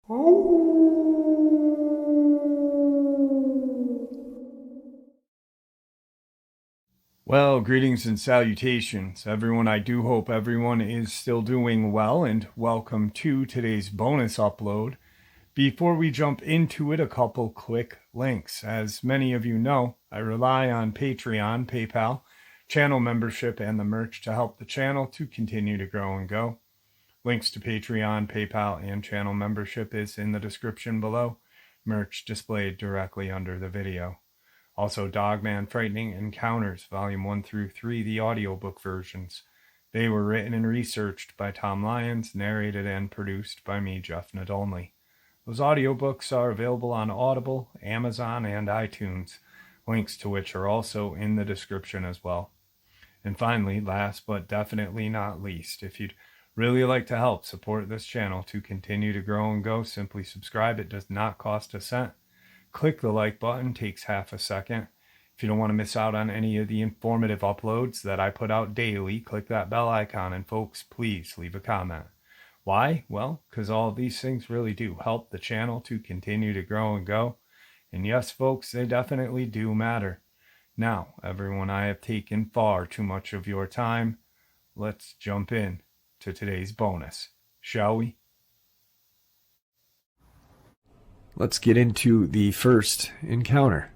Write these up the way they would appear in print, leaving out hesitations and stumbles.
Well, greetings and salutations, everyone. I do hope everyone is still doing well, and welcome to today's bonus upload. Before we jump into it, a couple quick links. As many of you know, I rely on Patreon, PayPal, channel membership, and the merch to help the channel to continue to grow and go. Links to Patreon, PayPal, and channel membership is in the description below. Merch displayed directly under the video. Also, Dogman Frightening Encounters, Volume 1 through 3, the audiobook versions. They were written and researched by Tom Lyons, narrated and produced by me, Jeff Nadolny. Those audiobooks are available on Audible, Amazon, and iTunes, links to which are also in the description as well. And finally, last but definitely not least, if you'd really like to help support this channel to continue to grow and go, simply subscribe. It does not cost a cent. Click the like button, takes half a second. If you don't want to miss out on any of the informative uploads that I put out daily, click that bell icon, and folks, please leave a comment. Why? Well, because all of these things really do help the channel to continue to grow and go. And yes, folks, they definitely do matter. Now, everyone, I have taken far too much of your time. Let's jump in to today's bonus, shall we? Let's get into the first encounter.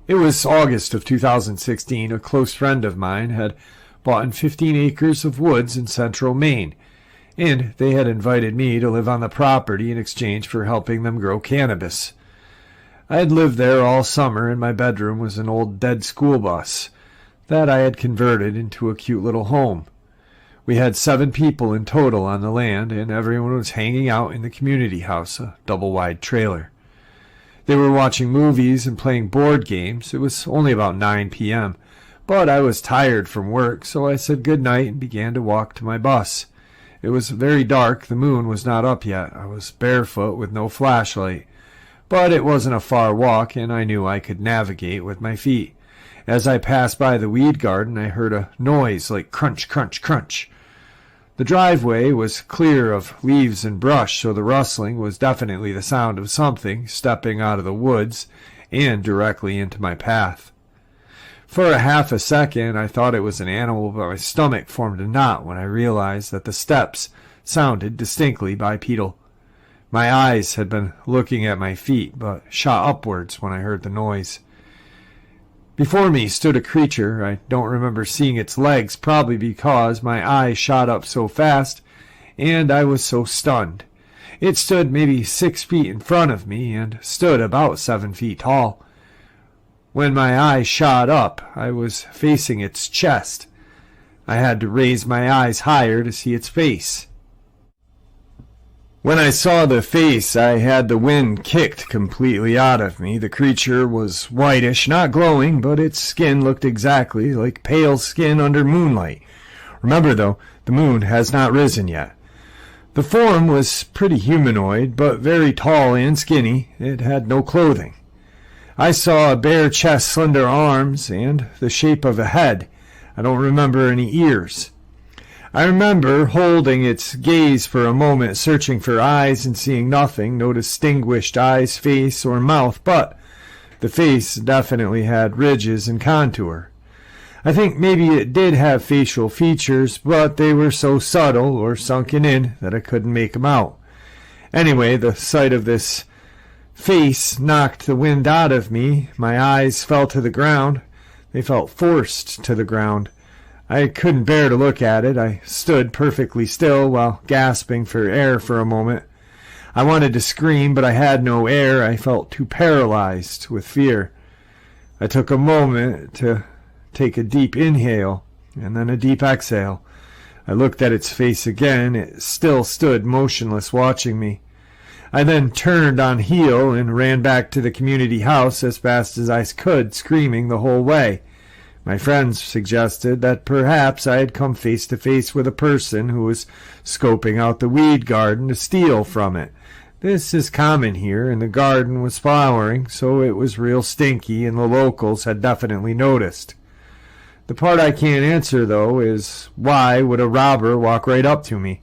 It was August of 2016. A close friend of mine had bought 15 acres of woods in central Maine, and they had invited me to live on the property in exchange for helping them grow cannabis. I had lived there all summer, and my bedroom was an old dead school bus that I had converted into a cute little home. We had 7 people in total on the land, and everyone was hanging out in the community house, a double-wide trailer. They were watching movies and playing board games. It was only about 9 p.m., but I was tired from work, so I said good night and began to walk to my bus. It was very dark. The moon was not up yet. I was barefoot with no flashlight, but it wasn't a far walk, and I knew I could navigate with my feet. As I passed by the weed garden, I heard a noise like crunch, crunch, crunch. The driveway was clear of leaves and brush, so the rustling was definitely the sound of something stepping out of the woods and directly into my path. For a half a second, I thought it was an animal, but my stomach formed a knot when I realized that the steps sounded distinctly bipedal. My eyes had been looking at my feet, but shot upwards when I heard the noise. Before me stood a creature. I don't remember seeing its legs, probably because my eyes shot up so fast, and I was so stunned. It stood maybe 6 feet in front of me, and stood about 7 feet tall. When my eyes shot up, I was facing its chest. I had to raise my eyes higher to see its face. When I saw the face, I had the wind kicked completely out of me. The creature was whitish, not glowing, but its skin looked exactly like pale skin under moonlight. Remember, though, the moon has not risen yet. The form was pretty humanoid, but very tall and skinny. It had no clothing. I saw a bare chest, slender arms, and the shape of a head. I don't remember any ears. I remember holding its gaze for a moment, searching for eyes and seeing nothing, no distinguished eyes, face, or mouth, but the face definitely had ridges and contour. I think maybe it did have facial features, but they were so subtle or sunken in that I couldn't make them out. Anyway, the sight of this face knocked the wind out of me. My eyes fell to the ground. They felt forced to the ground. I couldn't bear to look at it. I stood perfectly still while gasping for air for a moment. I wanted to scream, but I had no air. I felt too paralyzed with fear. I took a moment to take a deep inhale and then a deep exhale. I looked at its face again. It still stood motionless, watching me. I then turned on heel and ran back to the community house as fast as I could, screaming the whole way. My friends suggested that perhaps I had come face to face with a person who was scoping out the weed garden to steal from it. This is common here, and the garden was flowering, so it was real stinky, and the locals had definitely noticed. The part I can't answer, though, is why would a robber walk right up to me?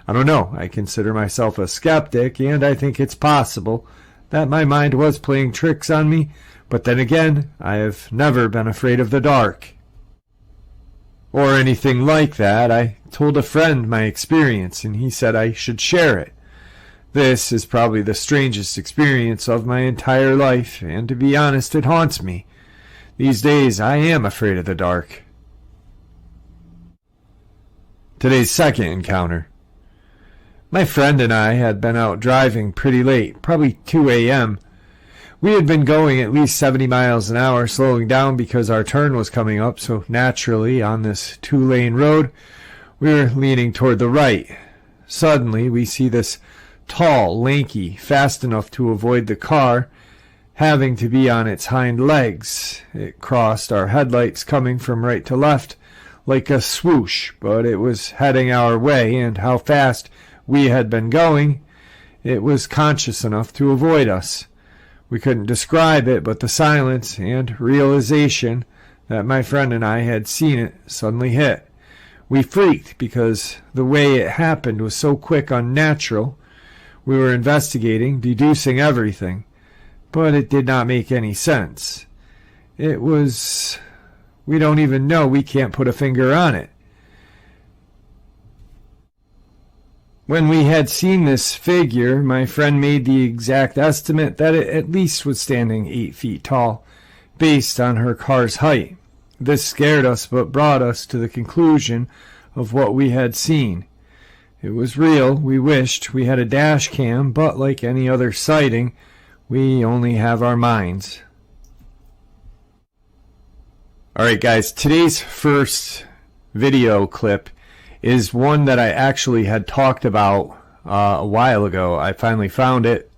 I don't know. I consider myself a skeptic, and I think it's possible that my mind was playing tricks on me, but then again, I have never been afraid of the dark or anything like that. I told a friend my experience, and he said I should share it. This is probably the strangest experience of my entire life, and to be honest, it haunts me. These days, I am afraid of the dark. Today's second encounter. My friend and I had been out driving pretty late, probably 2 a.m. We had been going at least 70 miles an hour, slowing down because our turn was coming up, so naturally, on this 2-lane road, we were leaning toward the right. Suddenly, we see this tall, lanky, fast enough to avoid the car, having to be on its hind legs. It crossed our headlights coming from right to left like a swoosh, but it was heading our way, and how fast we had been going, it was conscious enough to avoid us. We couldn't describe it, but the silence and realization that my friend and I had seen it suddenly hit. We freaked because the way it happened was so quick, unnatural. We were investigating, deducing everything, but it did not make any sense. It was... we don't even know. We can't put a finger on it. When we had seen this figure, my friend made the exact estimate that it at least was standing 8 feet tall, based on her car's height. This scared us, but brought us to the conclusion of what we had seen. It was real. We wished we had a dash cam, but like any other sighting, we only have our minds. Alright guys, today's first video clip is one that I actually had talked about a while ago. I finally found it.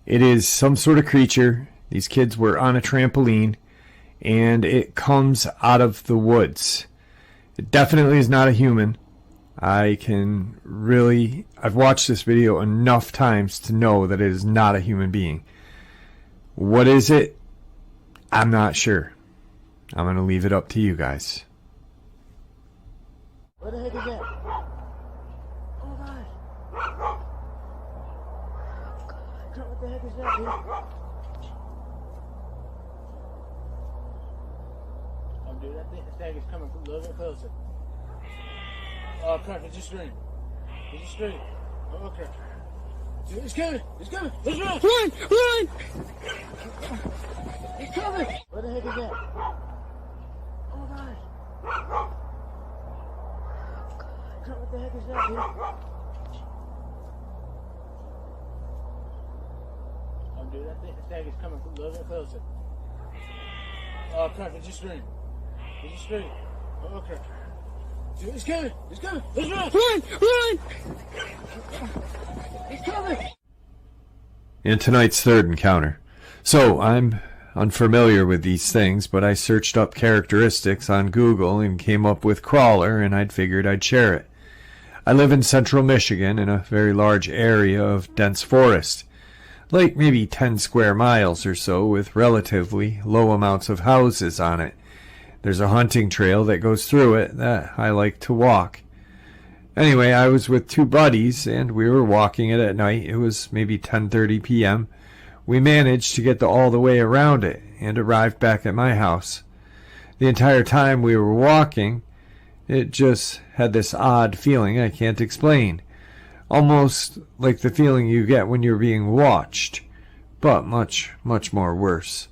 It is some sort of creature. These kids were on a trampoline, and it comes out of the woods. It definitely is not a human. I've watched this video enough times to know that it is not a human being. What is it? I'm not sure. I'm going to leave it up to you guys. Where the heck is that? Oh my! What the heck is that, dude? Oh, dude, I think the thing is coming a little bit closer. Oh crap! It's just scream. It's just scream. Oh crap! Dude, it's coming! It's coming! Let's run! Run! Run! It's coming! Where the heck is that? Oh my! What the heck is that, dude? Oh, dude, I think the thing is coming a little bit closer. Oh crap! It's just scream. It's just scream. Oh crap! Dude, it's coming! It's coming! Let's run! Run! Run! It's coming! In tonight's third encounter. So, I'm unfamiliar with these things, but I searched up characteristics on Google and came up with crawler, and I'd figured I'd share it. I live in central Michigan in a very large area of dense forest, like maybe 10 square miles or so, with relatively low amounts of houses on it. There's a hunting trail that goes through it that I like to walk. Anyway, I was with 2 buddies, and we were walking it at night. It was maybe 10:30 p.m. We managed to get all the way around it and arrived back at my house. The entire time we were walking, it just had this odd feeling I can't explain. Almost like the feeling you get when you're being watched, but much, much more worse.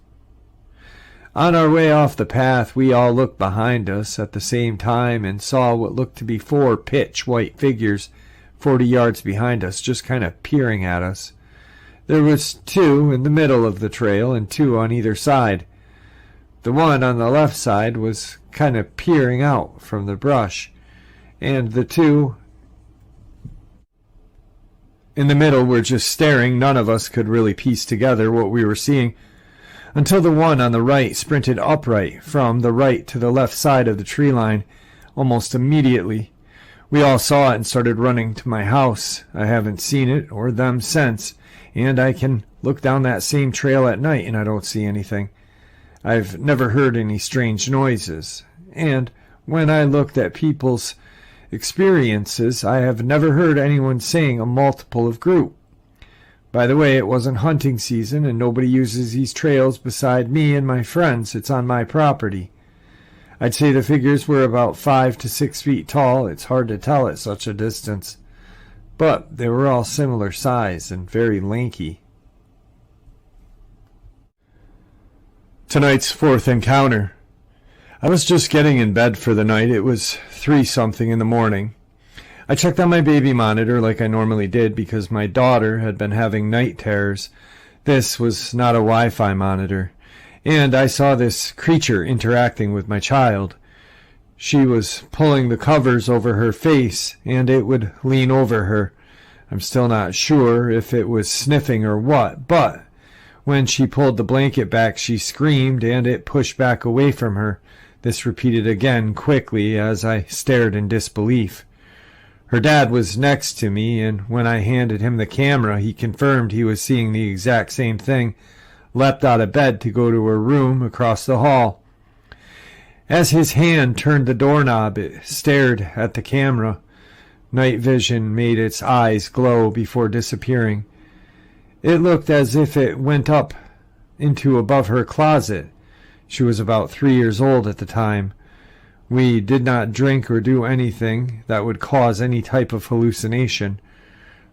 On our way off the path, we all looked behind us at the same time and saw what looked to be 4 pitch white figures 40 yards behind us, just kind of peering at us. There was 2 in the middle of the trail and 2 on either side. The one on the left side was kind of peering out from the brush, and the 2 in the middle were just staring. None of us could really piece together what we were seeing, until the one on the right sprinted upright from the right to the left side of the tree line almost immediately. We all saw it and started running to my house. I haven't seen it or them since, and I can look down that same trail at night and I don't see anything. I've never heard any strange noises, and when I looked at people's experiences, I have never heard anyone saying a multiple of group. By the way, it wasn't hunting season, and nobody uses these trails beside me and my friends. It's on my property. I'd say the figures were about 5 to 6 feet tall. It's hard to tell at such a distance. But they were all similar size and very lanky. Tonight's fourth encounter. I was just getting in bed for the night. It was 3-something in the morning. I checked on my baby monitor like I normally did because my daughter had been having night terrors. This was not a Wi-Fi monitor. And I saw this creature interacting with my child. She was pulling the covers over her face, and it would lean over her. I'm still not sure if it was sniffing or what, but when she pulled the blanket back, she screamed, and it pushed back away from her. This repeated again quickly as I stared in disbelief. Her dad was next to me, and when I handed him the camera, he confirmed he was seeing the exact same thing, leapt out of bed to go to her room across the hall. As his hand turned the doorknob, it stared at the camera. Night vision made its eyes glow before disappearing. It looked as if it went up into above her closet. She was about 3 years old at the time. We did not drink or do anything that would cause any type of hallucination.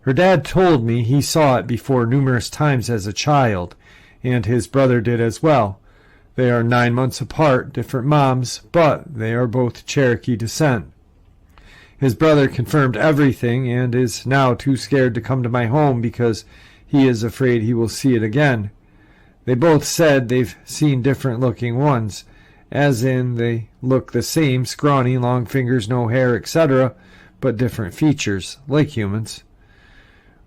Her dad told me he saw it before numerous times as a child, and his brother did as well. They are 9 months apart, different moms, but they are both Cherokee descent. His brother confirmed everything and is now too scared to come to my home because he is afraid he will see it again. They both said they've seen different looking ones, as in they look the same, scrawny, long fingers, no hair, etc., but different features, like humans.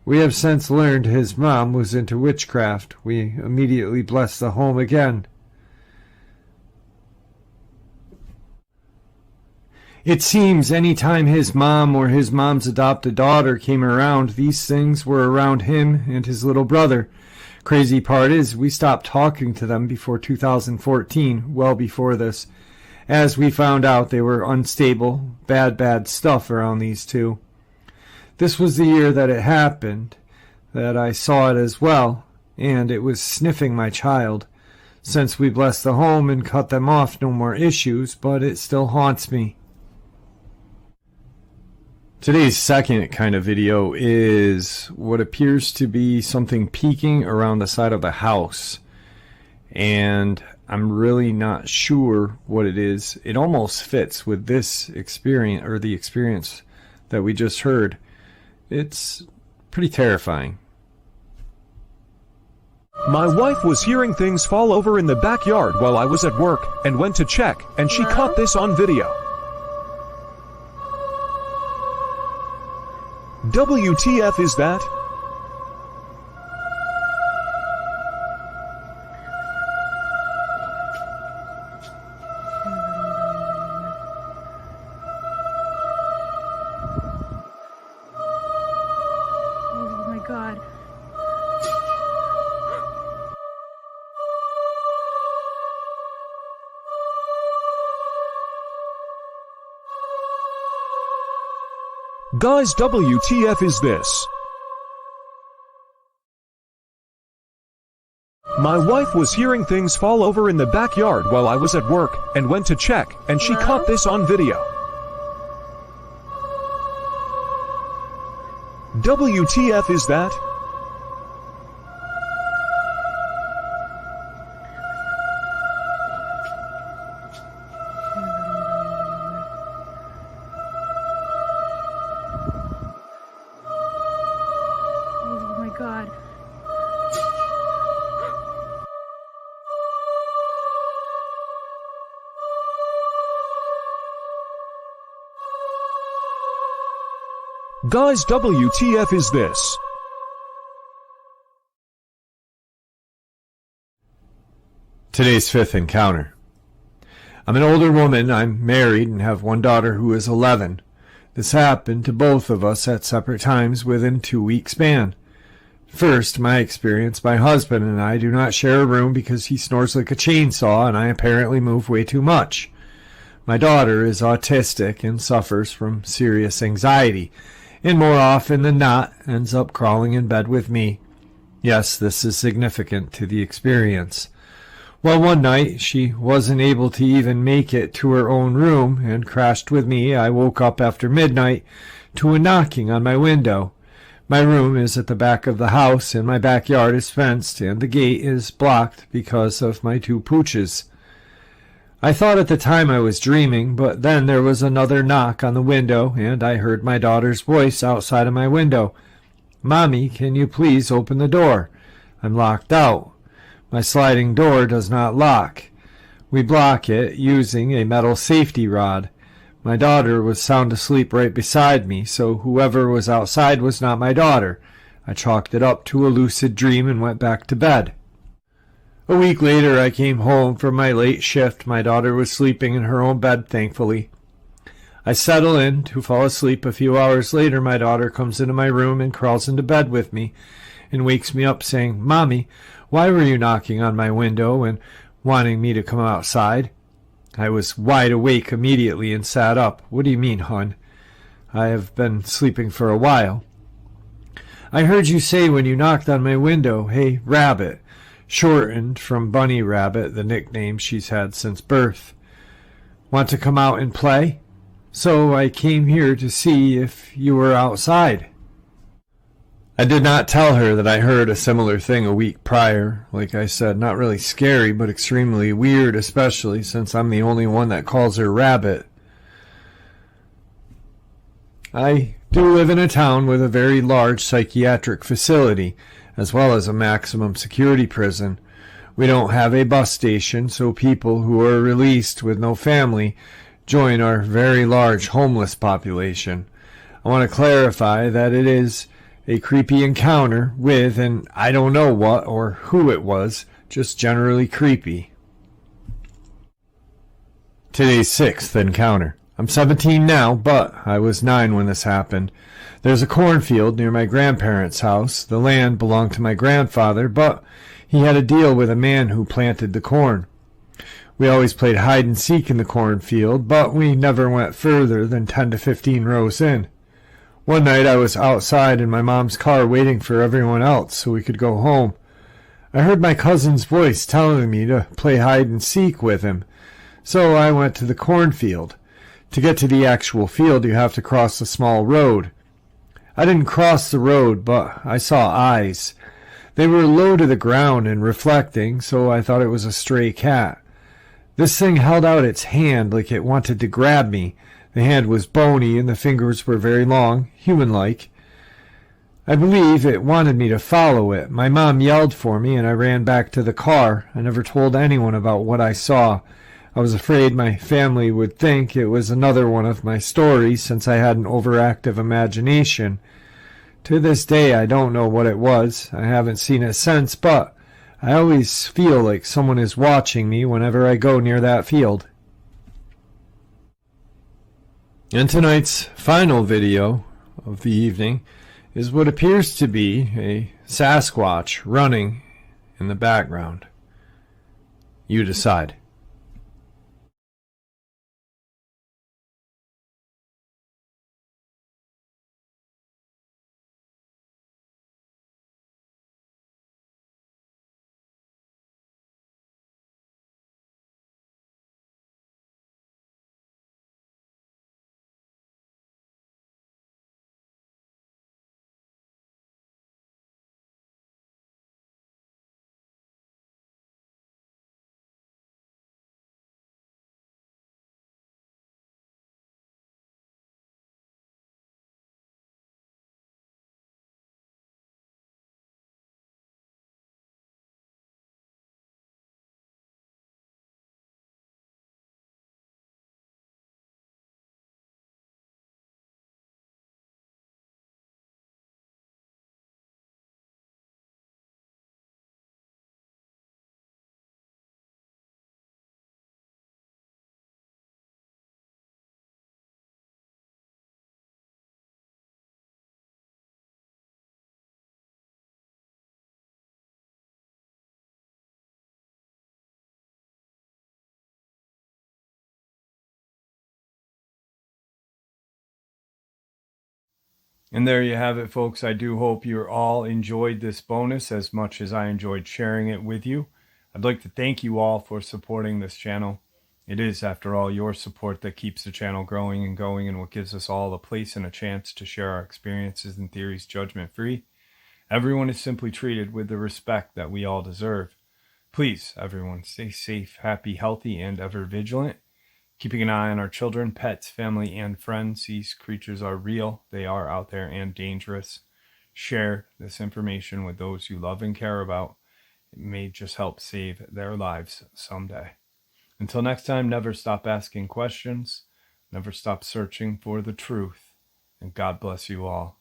We have since learned his mom was into witchcraft. We immediately blessed the home again. It seems any time his mom or his mom's adopted daughter came around, these things were around him and his little brother. Crazy part is we stopped talking to them before 2014, well before this, as we found out they were unstable, bad stuff around these two. This was the year that it happened, that I saw it as well, and it was sniffing my child. Since we blessed the home and cut them off, no more issues, but it still haunts me. Today's second kind of video is what appears to be something peeking around the side of the house. And I'm really not sure what it is. It almost fits with this experience, or the experience that we just heard. It's pretty terrifying. My wife was hearing things fall over in the backyard while I was at work and went to check, and she caught this on video. WTF is that? Oh my God. Guys, WTF is this? My wife was hearing things fall over in the backyard while I was at work and went to check, and she caught this on video. WTF is that? Oh my God. Guys, WTF is this? Today's fifth encounter. I'm an older woman. I'm married and have one daughter who is 11. This happened to both of us at separate times within a 2-week span. First, my experience, my husband and I do not share a room because he snores like a chainsaw and I apparently move way too much. My daughter is autistic and suffers from serious anxiety, and more often than not ends up crawling in bed with me. Yes, this is significant to the experience. Well, one night she wasn't able to even make it to her own room and crashed with me. I woke up after midnight to a knocking on my window. My room is at the back of the house, and my backyard is fenced, and the gate is blocked because of my two pooches. I thought at the time I was dreaming, but then there was another knock on the window, and I heard my daughter's voice outside of my window. "Mommy, can you please open the door? I'm locked out. My sliding door does not lock. We block it using a metal safety rod. My daughter was sound asleep right beside me, so whoever was outside was not my daughter. I chalked it up to a lucid dream and went back to bed." A week later, I came home from my late shift. My daughter was sleeping in her own bed, thankfully. I settle in to fall asleep. A few hours later, my daughter comes into my room and crawls into bed with me and wakes me up saying, "Mommy, why were you knocking on my window and wanting me to come outside?" I was wide awake immediately and sat up. "What do you mean, hon? I have been sleeping for a while." "I heard you say when you knocked on my window, 'Hey, Rabbit,' shortened from Bunny Rabbit, the nickname she's had since birth. Want to come out and play? So I came here to see if you were outside." I did not tell her that I heard a similar thing a week prior. Like I said, not really scary, but extremely weird, especially since I'm the only one that calls her Rabbit. I do live in a town with a very large psychiatric facility, as well as a maximum security prison. We don't have a bus station, so people who are released with no family join our very large homeless population. I want to clarify that it is a creepy encounter with, and I don't know what or who it was, just generally creepy. Today's sixth encounter. I'm 17 now, but I was 9 when this happened. There's a cornfield near my grandparents' house. The land belonged to my grandfather, but he had a deal with a man who planted the corn. We always played hide and seek in the cornfield, but we never went further than 10 to 15 rows in. One night I was outside in my mom's car waiting for everyone else so we could go home. I heard my cousin's voice telling me to play hide and seek with him, so I went to the cornfield. To get to the actual field, you have to cross a small road. I didn't cross the road, but I saw eyes. They were low to the ground and reflecting, so I thought it was a stray cat. This thing held out its hand like it wanted to grab me. The hand was bony and the fingers were very long, human-like. I believe it wanted me to follow it. My mom yelled for me and I ran back to the car. I never told anyone about what I saw. I was afraid my family would think it was another one of my stories since I had an overactive imagination. To this day, I don't know what it was. I haven't seen it since, but I always feel like someone is watching me whenever I go near that field. And tonight's final video of the evening is what appears to be a Sasquatch running in the background. You decide. And there you have it, folks. I do hope you all enjoyed this bonus as much as I enjoyed sharing it with you. I'd like to thank you all for supporting this channel. It is, after all, your support that keeps the channel growing and going, and what gives us all a place and a chance to share our experiences and theories judgment-free. Everyone is simply treated with the respect that we all deserve. Please, everyone, stay safe, happy, healthy, and ever vigilant. Keeping an eye on our children, pets, family, and friends. These creatures are real. They are out there and dangerous. Share this information with those you love and care about. It may just help save their lives someday. Until next time, never stop asking questions. Never stop searching for the truth. And God bless you all.